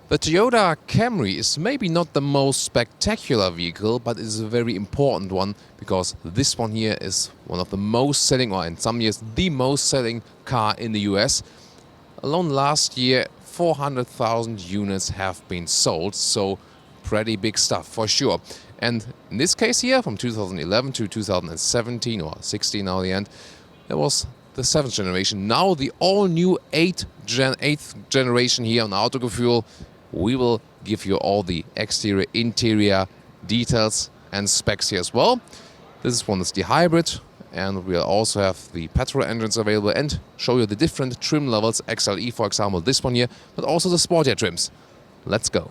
The Toyota Camry is maybe not the most spectacular vehicle, but it is a very important one because this one here is one of the most selling, or in some years the most selling car in the US. Alone last year 400,000 units have been sold, so pretty big stuff for sure. And in this case here, from 2011 to 2017 or 16 now the end, there was the 7th generation. Now the all-new 8th generation here on Autogefühl. We will give you all the exterior, interior details and specs here as well. This one is the hybrid, and we'll also have the petrol engines available and show you the different trim levels, XLE for example, this one here, but also the sportier trims. Let's go.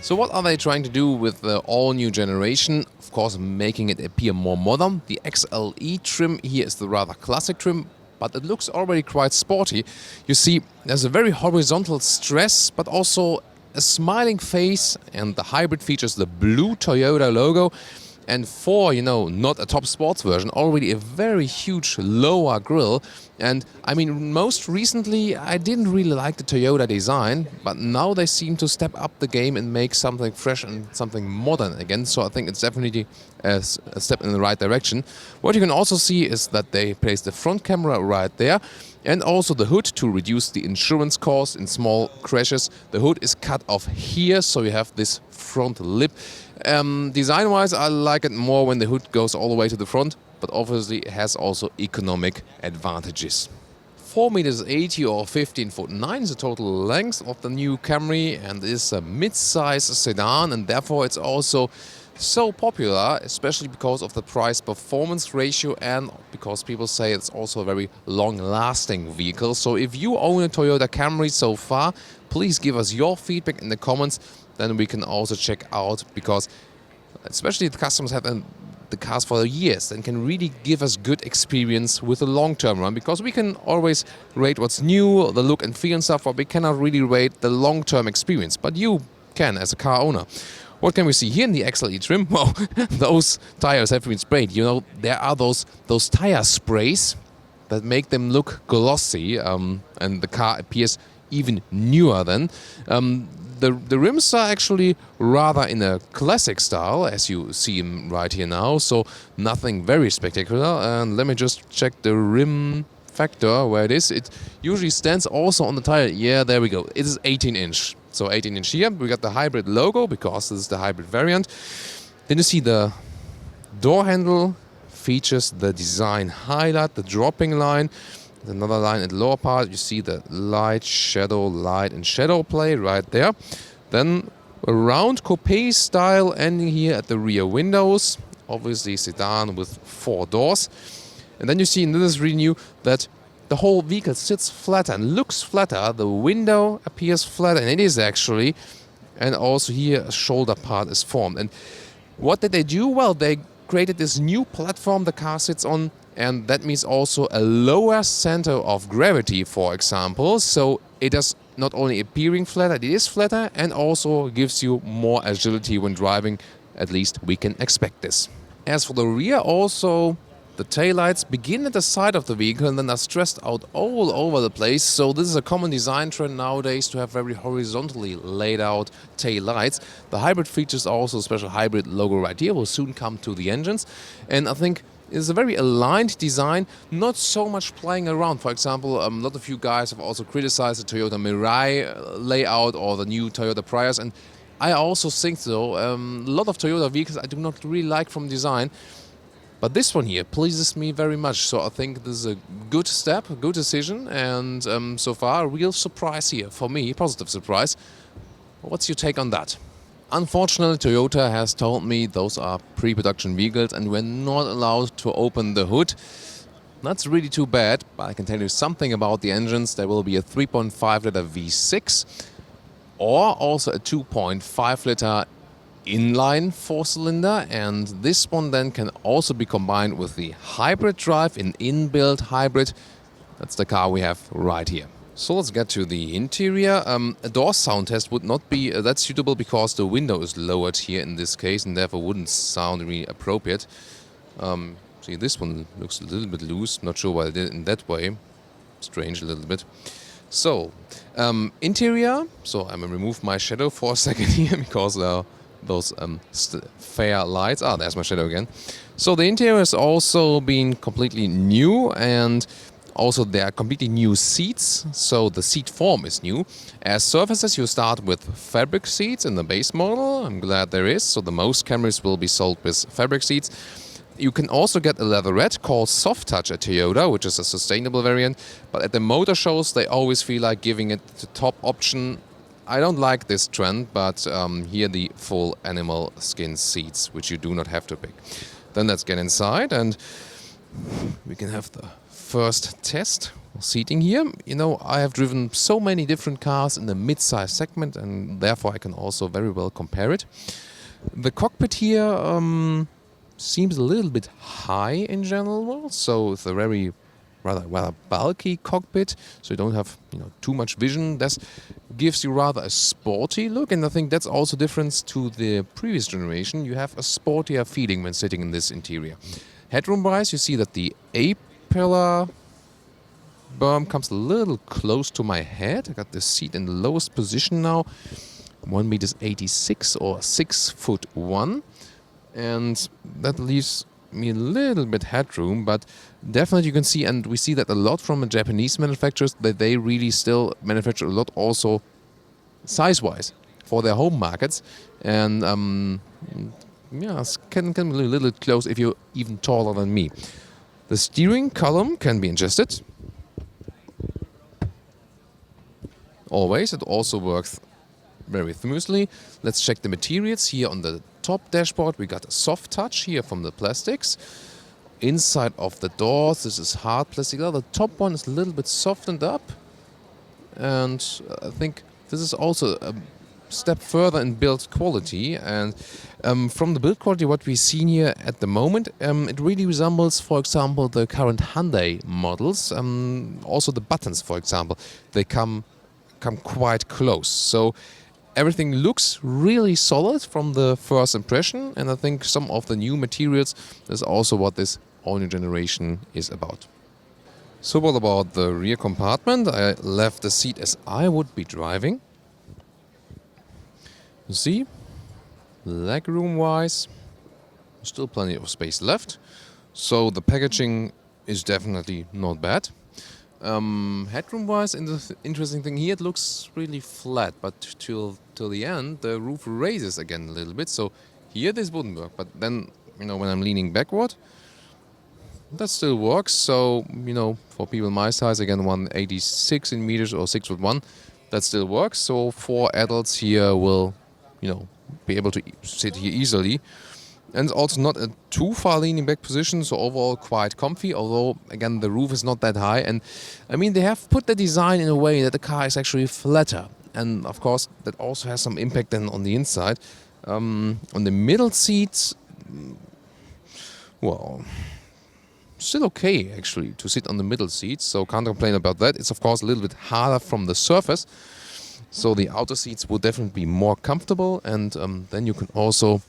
So what are they trying to do with the all-new generation? Of course, making it appear more modern. The XLE trim here is the rather classic trim, but it looks already quite sporty. You see, there's a very horizontal stress, but also a smiling face, and the hybrid features the blue Toyota logo. And for, not a top sports version, already a very huge lower grille. And I mean, most recently, I didn't really like the Toyota design, but now they seem to step up the game and make something fresh and something modern again. So I think it's definitely a step in the right direction. What you can also see is that they place the front camera right there, and also the hood to reduce the insurance cost in small crashes. The hood is cut off here, so you have this front lip. Design-wise, I like it more when the hood goes all the way to the front, but obviously it has also economic advantages. 4 meters 80 or 15 foot 9 is the total length of the new Camry, and is a mid-size sedan, and therefore it's also so popular, especially because of the price-performance ratio and because people say it's also a very long-lasting vehicle. So if you own a Toyota Camry so far, please give us your feedback in the comments. Then we can also check out, because especially the customers have the cars for years and can really give us good experience with the long-term run, because we can always rate what's new, the look and feel and stuff, but we cannot really rate the long-term experience. But you can as a car owner. What can we see here in the XLE trim? Well, those tires have been sprayed. There are those tire sprays that make them look glossy, and the car appears even newer then. The rims are actually rather in a classic style, as you see them right here now, so nothing very spectacular. And let me just check the rim factor, where it is. It usually stands also on the tire. Yeah, there we go. It is 18-inch. So 18-inch here. We got the hybrid logo, because this is the hybrid variant. Then you see the door handle features the design highlight, the dropping line. Another line at the lower part, you see the light, and shadow play right there. Then a round coupe style ending here at the rear windows. Obviously sedan with 4 doors. And then you see, and this is really new, that the whole vehicle sits flatter and looks flatter. The window appears flatter, and it is actually. And also here a shoulder part is formed. And what did they do? Well, they created this new platform the car sits on, and that means also a lower center of gravity, for example. So it is not only appearing flatter, it is flatter, and also gives you more agility when driving. At least we can expect this. As for the rear, also the taillights begin at the side of the vehicle and then are stressed out all over the place. So this is a common design trend nowadays, to have very horizontally laid out taillights. The hybrid features also a special hybrid logo right here. Will soon come to the engines. And I think it's a very aligned design, not so much playing around. For example, a lot of you guys have also criticized the Toyota Mirai layout or the new Toyota Prius, and I also think so. A lot of Toyota vehicles I do not really like from design. But this one here pleases me very much, so I think this is a good step, a good decision, and so far a real surprise here for me, positive surprise. What's your take on that? Unfortunately, Toyota has told me those are pre-production vehicles and we're not allowed to open the hood. That's really too bad, but I can tell you something about the engines. There will be a 3.5 liter V6 or also a 2.5 liter inline 4-cylinder, and this one then can also be combined with the hybrid drive, an inbuilt hybrid. That's the car we have right here. So let's get to the interior. A door sound test would not be that suitable because the window is lowered here in this case and therefore wouldn't sound really appropriate. See, this one looks a little bit loose. Not sure why I did it in that way. Strange a little bit. So, interior. So I'm gonna remove my shadow for a second here because those fair lights. Ah, there's my shadow again. So the interior has also been completely new, and also there are completely new seats. So the seat form is new. As surfaces, you start with fabric seats in the base model. I'm glad there is. So the most Camrys will be sold with fabric seats. You can also get a leatherette called Soft Touch at Toyota, which is a sustainable variant. But at the motor shows, they always feel like giving it the top option. I don't like this trend, but here the full animal skin seats, which you do not have to pick. Then let's get inside and we can have the first test of seating here. You know, I have driven so many different cars in the mid-size segment, and therefore I can also very well compare it. The cockpit here seems a little bit high in general, so it's a very rather bulky cockpit, so you don't have too much vision. This gives you rather a sporty look, and I think that's also different to the previous generation. You have a sportier feeling when sitting in this interior. Headroom wise, you see that the A-pillar berm comes a little close to my head. I got the seat in the lowest position now, 1.86 m or 6'1", and that leaves me a little bit headroom, but definitely you can see, and we see that a lot from the Japanese manufacturers, that they really still manufacture a lot also size-wise for their home markets, and it can be a little close if you're even taller than me. The steering column can be adjusted. Always, it also works very smoothly. Let's check the materials. Here on the top dashboard we got a soft touch here from the plastics. Inside of the doors, this is hard plastic. The top one is a little bit softened up, and I think this is also a step further in build quality. And from the build quality, what we've seen here at the moment, it really resembles, for example, the current Hyundai models. Also the buttons, for example, they come quite close. So everything looks really solid from the first impression, and I think some of the new materials is also what this all-new generation is about. So what about the rear compartment? I left the seat as I would be driving. You see, legroom wise, still plenty of space left. So the packaging is definitely not bad. Headroom wise, the interesting thing here, it looks really flat, but till the end the roof raises again a little bit. So here this wouldn't work, but then when I'm leaning backward, that still works. So for people my size, again 186 in meters or 6'1", that still works. So 4 adults here will be able to sit here easily. And it's also not a too far leaning back position, so overall quite comfy, although again the roof is not that high. And I mean, they have put the design in a way that the car is actually flatter, and of course that also has some impact then on the inside. On the middle seats, well, still okay actually to sit on the middle seats, so can't complain about that. It's of course a little bit harder from the surface, so the outer seats would definitely be more comfortable. And then you can also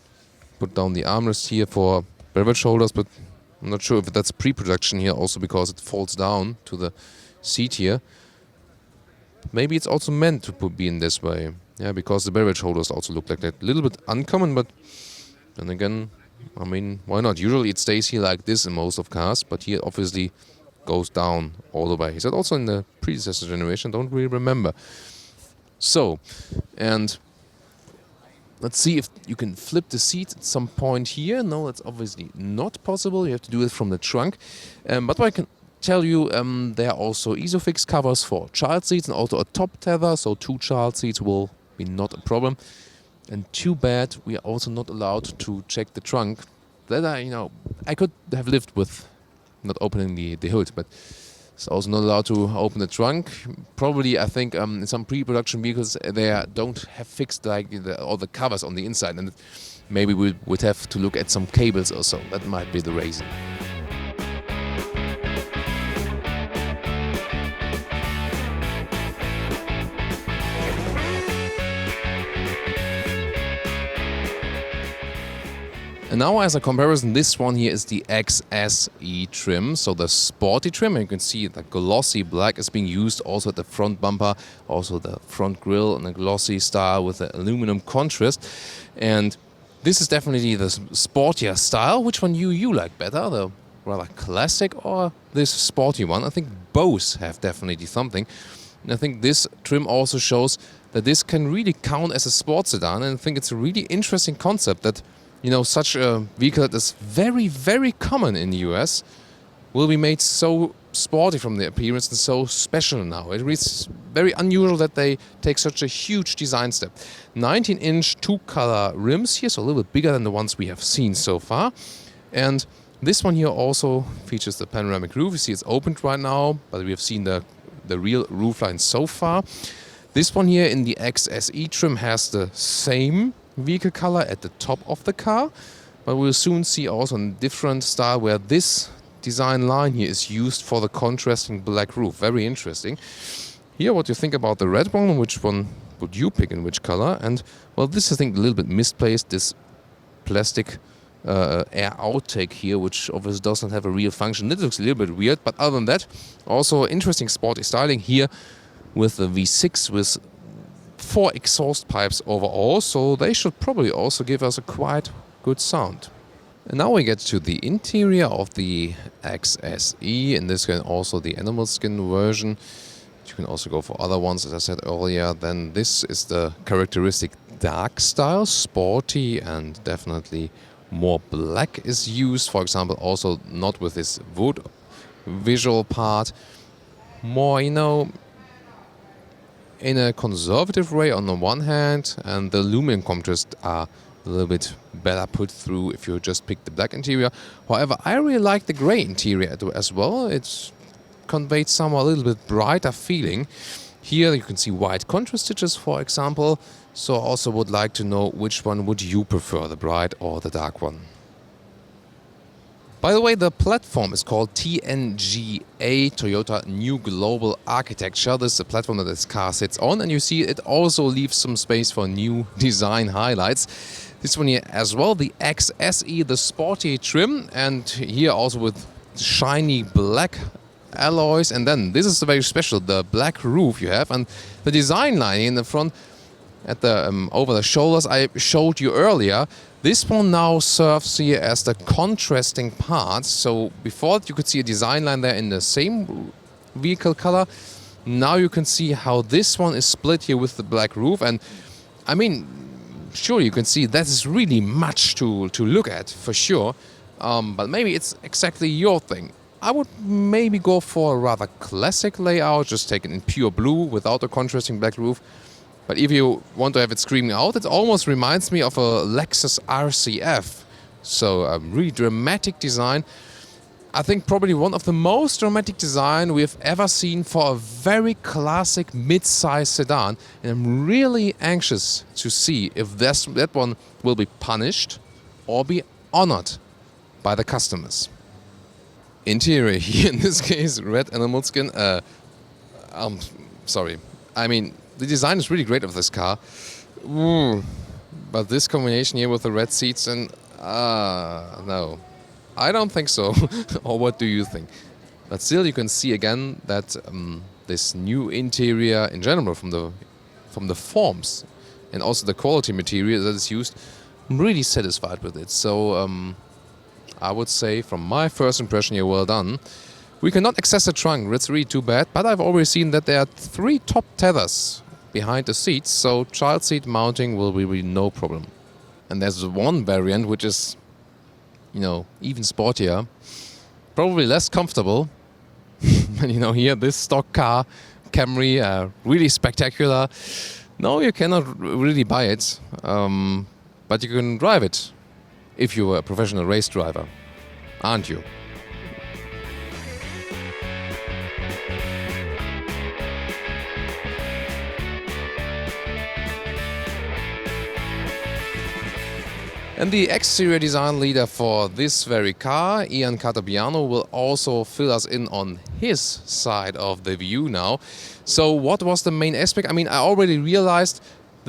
put down the armrest here for beverage holders, but I'm not sure if that's pre-production here also, because it falls down to the seat here. Maybe it's also meant to be in this way, because the beverage holders also look like that. A little bit uncommon, but then again, I mean, why not? Usually it stays here like this in most of cars, but here obviously goes down all the way. Is that also in the predecessor generation? Don't really remember. So, and let's see if you can flip the seat at some point here. No, that's obviously not possible. You have to do it from the trunk. But what I can tell you, there are also Isofix covers for child seats and also a top tether, so 2 child seats will be not a problem. And too bad we are also not allowed to check the trunk. That I could have lived with not opening the hood, but it's also not allowed to open the trunk. Probably, I think, in some pre-production vehicles they don't have fixed like all the covers on the inside, and maybe we would have to look at some cables or so. That might be the reason. now as a comparison, this one here is the XSE trim, so the sporty trim. And you can see the glossy black is being used also at the front bumper, also the front grille in a glossy style with the aluminum contrast. And this is definitely the sportier style. Which one you like better, the rather classic or this sporty one? I think both have definitely something. And I think this trim also shows that this can really count as a sports sedan, and I think it's a really interesting concept that, you know, such a vehicle that is very, very common in the US will be made so sporty from the appearance and so special now. It is very unusual that they take such a huge design step. 19-inch two-color rims here, so a little bit bigger than the ones we have seen so far. And this one here also features the panoramic roof. You see it's opened right now, but we have seen the real roofline so far. This one here in the XSE trim has the same vehicle color at the top of the car, but we'll soon see also a different style where this design line here is used for the contrasting black roof. Very interesting. Here, what do you think about the red one? Which one would you pick in which color? And well, this I think a little bit misplaced, this plastic air outtake here, which obviously doesn't have a real function. It looks a little bit weird, but other than that, also interesting sporty styling here with the V6 with 4 exhaust pipes overall, so they should probably also give us a quite good sound. And now we get to the interior of the XSE, and this can also the animal skin version. You can also go for other ones, as I said earlier. Then this is the characteristic dark style, sporty, and definitely more black is used. For example, also not with this wood visual part. More, you know, in a conservative way on the one hand, and the aluminum contrast are a little bit better put through if you just pick the black interior. However, I really like the gray interior as well. It's conveyed somehow a little bit brighter feeling. Here you can see white contrast stitches, for example. So I also would like to know which one would you prefer, the bright or the dark one. By the way, the platform is called TNGA, Toyota New Global Architecture. This is the platform that this car sits on, and you see it also leaves some space for new design highlights. This one here as well, the XSE, the sporty trim, and here also with shiny black alloys. And then this is very special, the black roof you have, and the design line in the front at the over the shoulders I showed you earlier. This one now serves here as the contrasting part. So before you could see a design line there in the same vehicle color. Now you can see how this one is split here with the black roof. And I mean, sure, you can see that is really much to look at for sure. But maybe it's exactly your thing. I would maybe go for a rather classic layout, just taken in pure blue without a contrasting black roof. But if you want to have it screaming out, it almost reminds me of a Lexus RCF. So a really dramatic design. I think probably one of the most dramatic design we've ever seen for a very classic mid-size sedan. And I'm really anxious to see if that one will be punished or be honored by the customers. Interior here, in this case, red animal skin. Sorry. I mean, the design is really great of this car. But this combination here with the red seats and... no. I don't think so. Or what do you think? But still you can see again that this new interior in general from the forms and also the quality material that is used, I'm really satisfied with it. So I would say from my first impression here, well done. We cannot access the trunk, that's really too bad, but I've already seen that there are 3 top tethers behind the seats, so child seat mounting will be really no problem. And there's one variant which is, you know, even sportier, probably less comfortable. And you know, here this stock car, Camry, really spectacular. No, you cannot really buy it, but you can drive it if you're a professional race driver, aren't you? And the exterior design leader for this very car, Ian Catabiano, will also fill us in on his side of the view now. So what was the main aspect? I mean, I already realized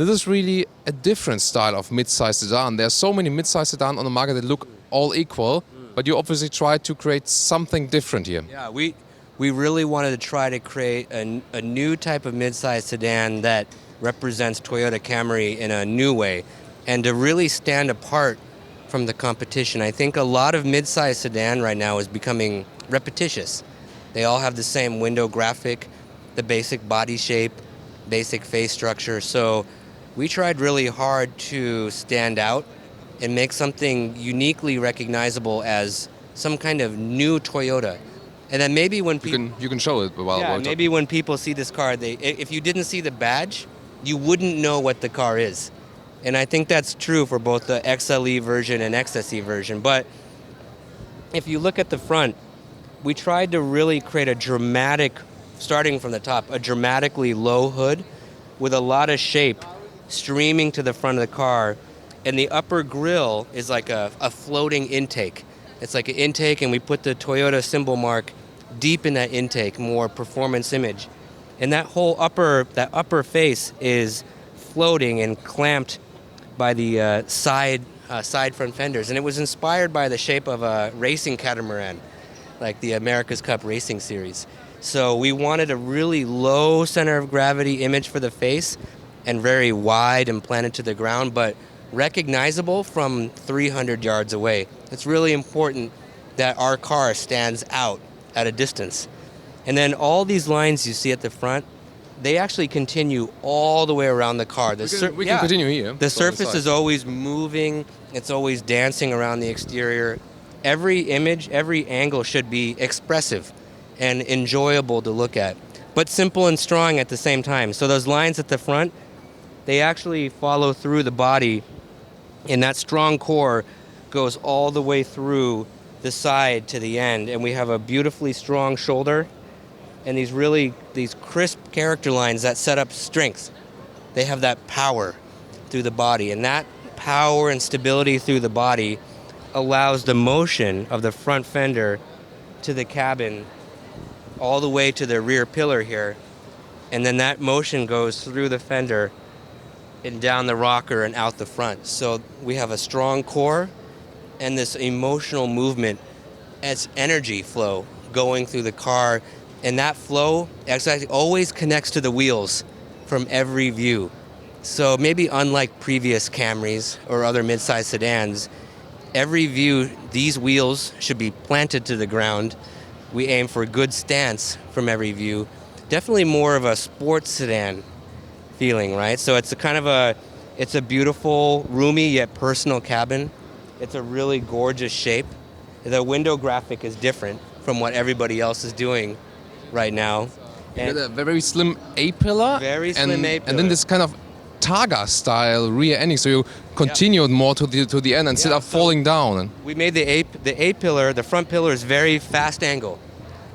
this is really a different style of mid-size sedan. There are so many mid-size sedans on the market that look all equal, but you obviously try to create something different here. Yeah, we really wanted to try to create a new type of mid-size sedan that represents Toyota Camry in a new way, and to really stand apart from the competition. I think a lot of mid-size sedan right now is becoming repetitious. They all have the same window graphic, the basic body shape, basic face structure. So we tried really hard to stand out and make something uniquely recognizable as some kind of new Toyota. And then maybe when people... You can show it while maybe when people see this car, if you didn't see the badge, you wouldn't know what the car is. And I think that's true for both the XLE version and XSE version. But if you look at the front, we tried to really create a dramatic, starting from the top, a dramatically low hood with a lot of shape streaming to the front of the car. And the upper grille is like a floating intake. It's like an intake, and we put the Toyota symbol mark deep in that intake, more performance image. And that whole upper face is floating and clamped by the side front fenders. And it was inspired by the shape of a racing catamaran, like the America's Cup Racing Series. So we wanted a really low center of gravity image for the face and very wide and planted to the ground, but recognizable from 300 yards away. It's really important that our car stands out at a distance. And then all these lines you see at the front, they actually continue all the way around the car. We can continue here. The surface is always moving. It's always dancing around the exterior. Every image, every angle should be expressive and enjoyable to look at, but simple and strong at the same time. So those lines at the front, they actually follow through the body, and that strong core goes all the way through the side to the end, and we have a beautifully strong shoulder and these crisp character lines that set up strength. They have that power through the body, and that power and stability through the body allows the motion of the front fender to the cabin all the way to the rear pillar here, and then that motion goes through the fender and down the rocker and out the front. So we have a strong core and this emotional movement as energy flow going through the car, and that flow actually always connects to the wheels from every view. So maybe unlike previous Camrys or other mid-size sedans, every view, these wheels should be planted to the ground. We aim for a good stance from every view. Definitely more of a sports sedan feeling, right? So it's it's a beautiful, roomy yet personal cabin. It's a really gorgeous shape. The window graphic is different from what everybody else is doing right now. And a very slim A-pillar. Very slim A-pillar. And then this kind of Targa style rear ending, so you continued more to the end instead of falling down. We made the A-pillar, the front pillar is very fast angle,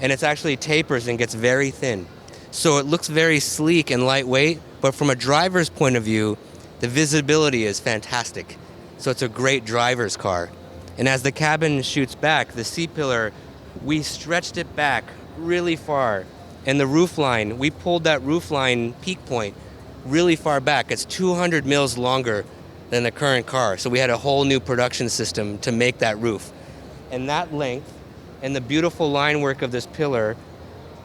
and it's actually tapers and gets very thin. So it looks very sleek and lightweight, but from a driver's point of view, the visibility is fantastic. So it's a great driver's car. And as the cabin shoots back, the C-pillar, we stretched it back really far. And the roof line, we pulled that roof line peak point really far back. It's 200 mils longer than the current car. So we had a whole new production system to make that roof. And that length and the beautiful line work of this pillar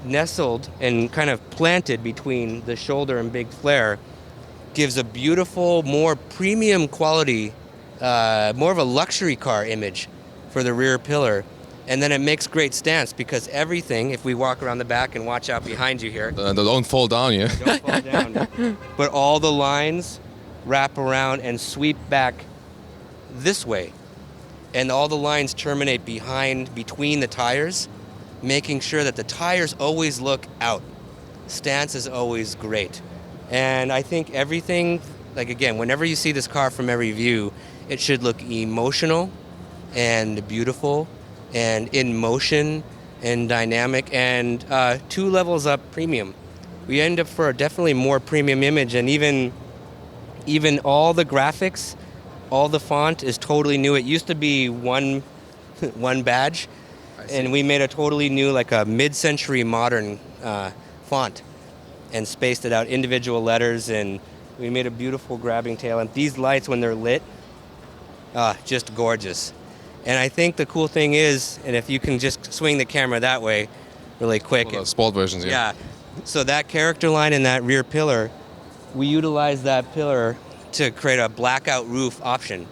nestled and kind of planted between the shoulder and big flare gives a beautiful, more premium quality, more of a luxury car image for the rear pillar. And then it makes great stance because everything, if we walk around the back and watch out behind you here. Don't fall down here. Don't fall down. But all the lines wrap around and sweep back this way. And all the lines terminate between the tires, making sure that the tires always look out. Stance is always great. And I think everything, like again, whenever you see this car from every view, it should look emotional and beautiful and in motion and dynamic and 2 levels up premium. We end up for a definitely more premium image, and even all the graphics, all the font is totally new. It used to be one badge, and we made a totally new, like a mid-century modern font and spaced it out, individual letters, and We made a beautiful grabbing tail, and these lights, when they're lit, just gorgeous. And I think the cool thing is, and if you can just swing the camera that way really quick. Well, the sport versions, yeah. So that character line in that rear pillar, we utilize that pillar to create a blackout roof option.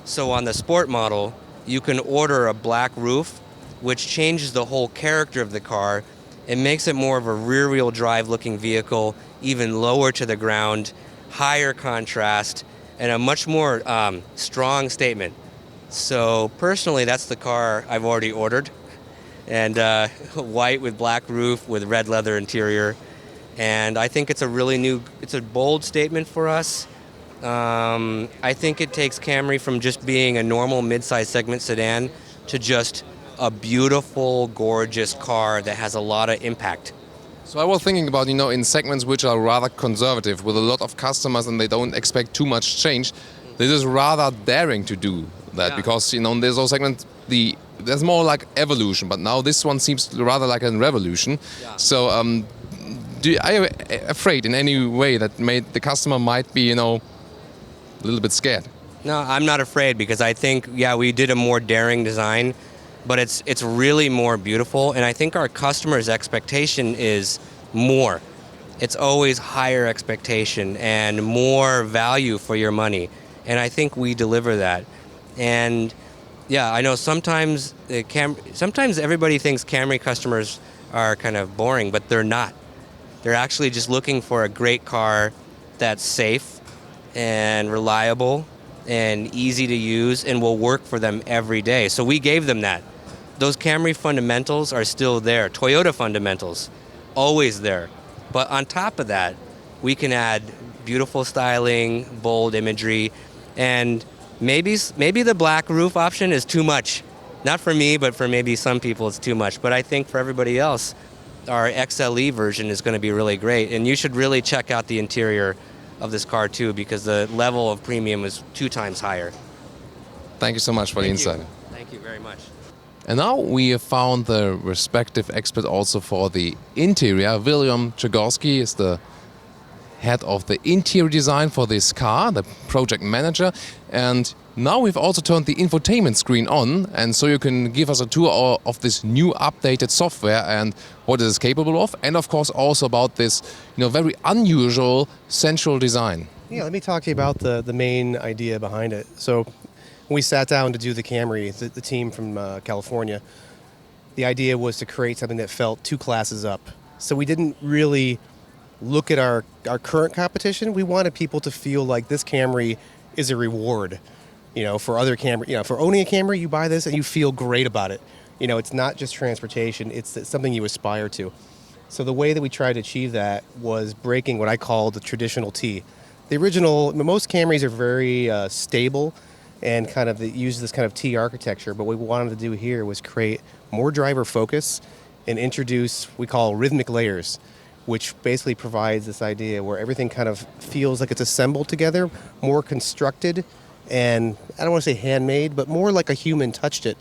So on the sport model, you can order a black roof, which changes the whole character of the car. It makes it more of a rear-wheel drive looking vehicle, even lower to the ground, higher contrast, and a much more strong statement. So personally, that's the car I've already ordered. And white with black roof with red leather interior. And I think it's a bold statement for us. I think it takes Camry from just being a normal mid-size segment sedan to just a beautiful, gorgeous car that has a lot of impact. So I was thinking about, in segments which are rather conservative with a lot of customers and they don't expect too much change, this is rather daring to do that because, in this whole segment, there's more like evolution, but now this one seems rather like a revolution. Yeah. So are you afraid in any way that the customer might be, a little bit scared? No, I'm not afraid because I think, we did a more daring design, but it's really more beautiful. And I think our customer's expectation is more. It's always higher expectation and more value for your money. And I think we deliver that. And I know sometimes everybody thinks Camry customers are kind of boring, but they're not. They're actually just looking for a great car that's safe and reliable and easy to use and will work for them every day. So we gave them that. Those Camry fundamentals are still there. Toyota fundamentals, always there. But on top of that, we can add beautiful styling, bold imagery, and maybe the black roof option is too much. Not for me, but for maybe some people it's too much. But I think for everybody else, our XLE version is going to be really great. And you should really check out the interior of this car too, because the level of premium is 2 times higher. Thank you so much for the insight. Thank you very much. And now we have found the respective expert also for the interior. William Jagorsky is the head of the interior design for this car, the project manager. And now we've also turned the infotainment screen on, and so you can give us a tour of this new updated software and what it is capable of, and of course also about this very unusual central design. Yeah, let me talk to you about the main idea behind it. So when we sat down to do the Camry, the team from California, the idea was to create something that felt 2 classes up. So we didn't really look at our current competition. We wanted people to feel like this Camry is a reward, for other Camry. For owning a Camry, you buy this and you feel great about it. It's not just transportation; it's something you aspire to. So the way that we tried to achieve that was breaking what I call the traditional T. Most Camrys are very stable and kind of use this kind of T architecture. But what we wanted to do here was create more driver focus and introduce we call rhythmic layers, which basically provides this idea where everything kind of feels like it's assembled together, more constructed, and I don't want to say handmade, but more like a human touched it.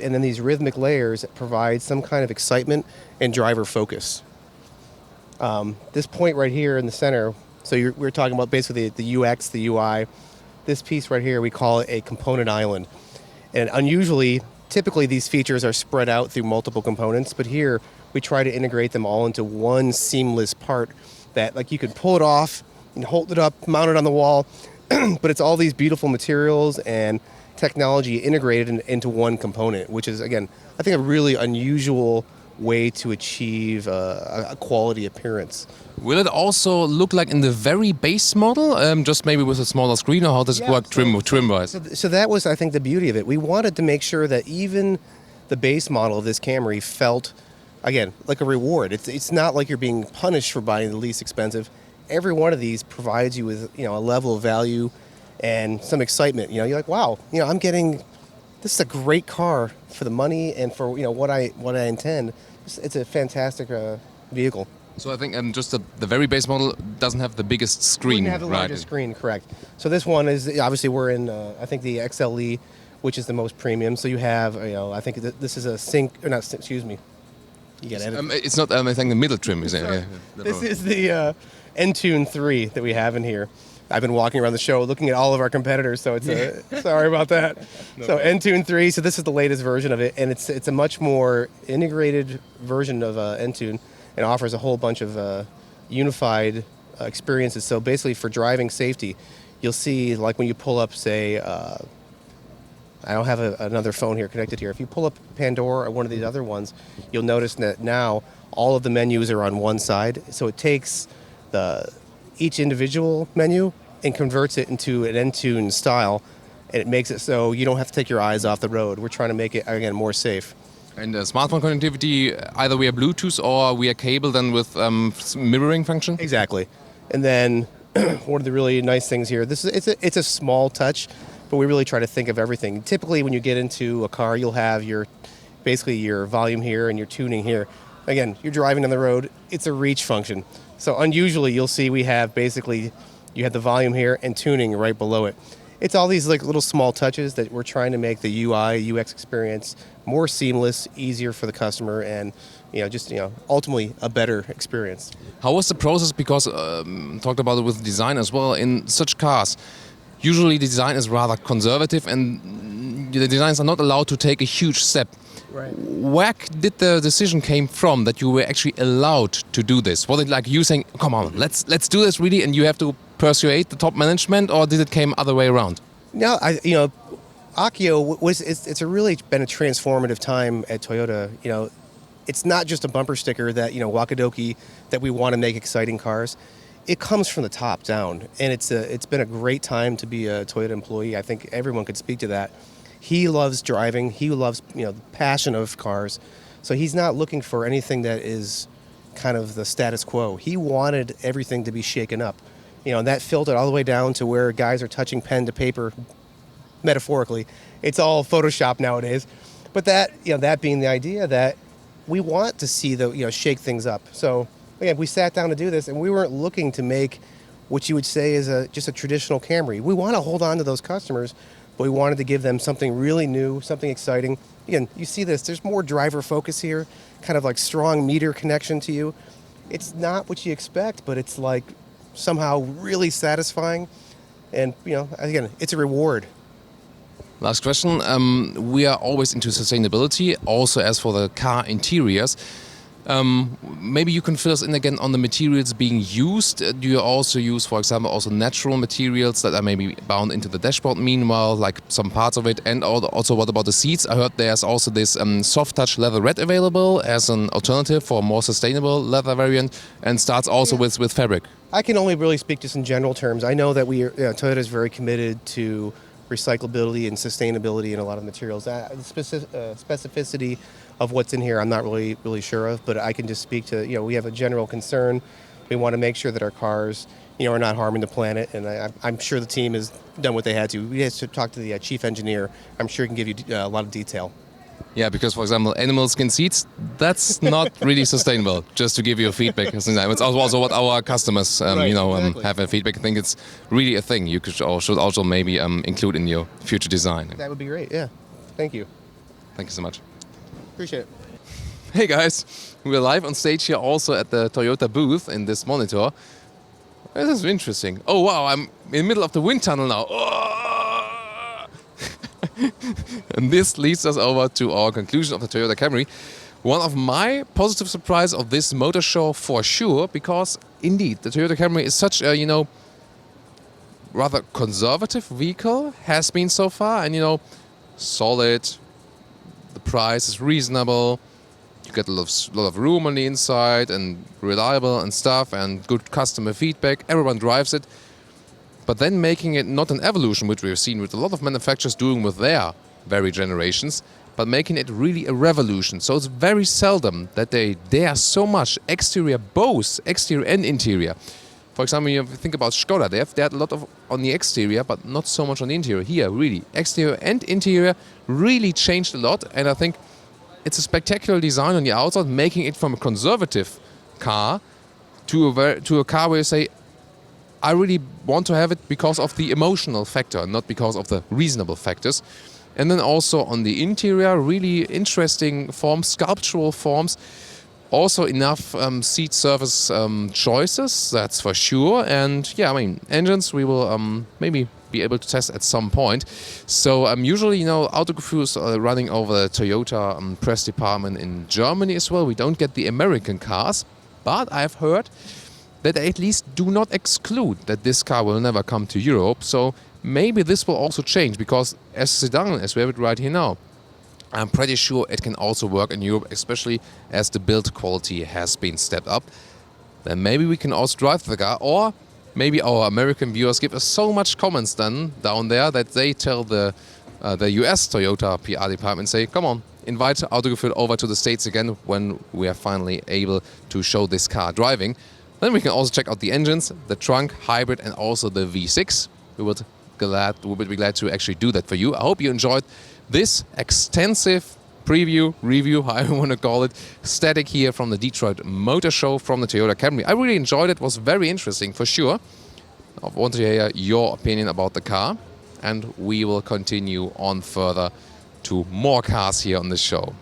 And then these rhythmic layers provide some kind of excitement and driver focus. This point right here in the center, so we're talking about basically the UX, the UI. This piece right here, we call it a component island. And typically these features are spread out through multiple components, but here we try to integrate them all into one seamless part that you could pull it off and hold it up, mount it on the wall, but it's all these beautiful materials and technology integrated into one component, which is, again, I think a really unusual way to achieve a quality appearance. Will it also look like in the very base model, just maybe with a smaller screen, or how does it work trim-wise? So that was, I think, the beauty of it. We wanted to make sure that even the base model of this Camry felt, again, like a reward. It's not like you're being punished for buying the least expensive. Every one of these provides you with a level of value and some excitement. You're like, wow, I'm getting this is a great car for the money and for what I intend. It's a fantastic vehicle. So I think just the very base model doesn't have the biggest screen, Wouldn't have the largest screen, correct. So this one is obviously we're in I think the XLE, which is the most premium. So you have I think this is a You got to edit. It's not, I think, the middle trim, is it? Yeah. This is the Entune 3 that we have in here. I've been walking around the show looking at all of our competitors, so it's sorry about that. So Entune 3, so this is the latest version of it, and it's a much more integrated version of Entune, and offers a whole bunch of unified experiences. So basically, for driving safety, you'll see, like when you pull up, say, I don't have another phone here connected here. If you pull up Pandora or one of these other ones, you'll notice that now all of the menus are on one side. So it takes each individual menu and converts it into an Entune style, and it makes it so you don't have to take your eyes off the road. We're trying to make it, again, more safe. And smartphone connectivity, either via Bluetooth or via cable, then with mirroring function? Exactly. And then one of the really nice things here, it's a small touch, but we really try to think of everything. Typically, when you get into a car, you'll have basically your volume here and your tuning here. Again, you're driving on the road, it's a reach function. So unusually, you'll see we have basically, you have the volume here and tuning right below it. It's all these like little small touches that we're trying to make the UI, UX experience more seamless, easier for the customer, and ultimately a better experience. How was the process? Because talked about it with design as well. In such cars, usually the design is rather conservative, and the designers are not allowed to take a huge step. Right. Where did the decision came from that you were actually allowed to do this? Was it like you saying, "Come on, let's do this really," and you have to persuade the top management, or did it came other way around? No, Akio it's really been a transformative time at Toyota. It's not just a bumper sticker that Wakadoki that we want to make exciting cars. It comes from the top down, and it's been a great time to be a Toyota employee. I think everyone could speak to that. He loves driving. He loves the passion of cars. So he's not looking for anything that is kind of the status quo. He wanted everything to be shaken up. And that filtered all the way down to where guys are touching pen to paper, metaphorically. It's all Photoshop nowadays. But that being the idea that we want to see shake things up. So again, we sat down to do this, and we weren't looking to make what you would say is just a traditional Camry. We want to hold on to those customers, but we wanted to give them something really new, something exciting. Again, you see this, there's more driver focus here, kind of like strong meter connection to you. It's not what you expect, but it's like somehow really satisfying. And, again, it's a reward. Last question. We are always into sustainability, also as for the car interiors. Maybe you can fill us in again on the materials being used. Do you also use, for example, also natural materials that are maybe bound into the dashboard meanwhile, like some parts of it? And also, what about the seats? I heard there's also this soft touch leather red available as an alternative for a more sustainable leather variant, and starts also with fabric. I can only really speak just in general terms. I know that Toyota is very committed to recyclability and sustainability in a lot of materials. The specificity of what's in here I'm not really sure of, but I can just speak to, we have a general concern. We want to make sure that our cars, are not harming the planet, and I'm sure the team has done what they had to. We had to talk to the chief engineer. I'm sure he can give you a lot of detail. Yeah, because, for example, animal skin seats, that's not really sustainable, just to give you a feedback. It's also what our customers, exactly. have a feedback. I think it's really a thing you should also maybe include in your future design. That would be great, yeah. Thank you. Thank you so much. Appreciate it. Hey guys, we're live on stage here also at the Toyota booth in this monitor. This is interesting. Oh wow, I'm in the middle of the wind tunnel now. Oh! And this leads us over to our conclusion of the Toyota Camry. One of my positive surprises of this motor show for sure, because indeed the Toyota Camry is such a, rather conservative vehicle, has been so far, and solid, the price is reasonable, you get a lot of room on the inside, and reliable and stuff, and good customer feedback, everyone drives it. But then making it not an evolution, which we've seen with a lot of manufacturers doing with their very generations, but making it really a revolution. So it's very seldom that they dare so much exterior, both exterior and interior. For example, you think about Skoda, they had a lot of on the exterior, but not so much on the interior. Here, really, exterior and interior really changed a lot, and I think it's a spectacular design on the outside, making it from a conservative car to a car where you say, I really want to have it because of the emotional factor, not because of the reasonable factors. And then also on the interior, really interesting forms, sculptural forms. Also enough seat surface choices, that's for sure. And yeah, I mean, engines we will maybe be able to test at some point. So usually, Autogefühl is running over the Toyota press department in Germany as well. We don't get the American cars, but I've heard that they at least do not exclude that this car will never come to Europe. So maybe this will also change, because as sedan, as we have it right here now, I'm pretty sure it can also work in Europe, especially as the build quality has been stepped up. Then maybe we can also drive the car, or maybe our American viewers give us so much comments then down there that they tell the US Toyota PR department, say, come on, invite Autogefühl over to the States again when we are finally able to show this car driving. Then we can also check out the engines, the trunk, hybrid, and also the V6. We would be glad to actually do that for you. I hope you enjoyed this extensive preview, review, however you want to call it, static here from the Detroit Motor Show from the Toyota Camry. I really enjoyed it. It was very interesting for sure. I want to hear your opinion about the car, and we will continue on further to more cars here on the show.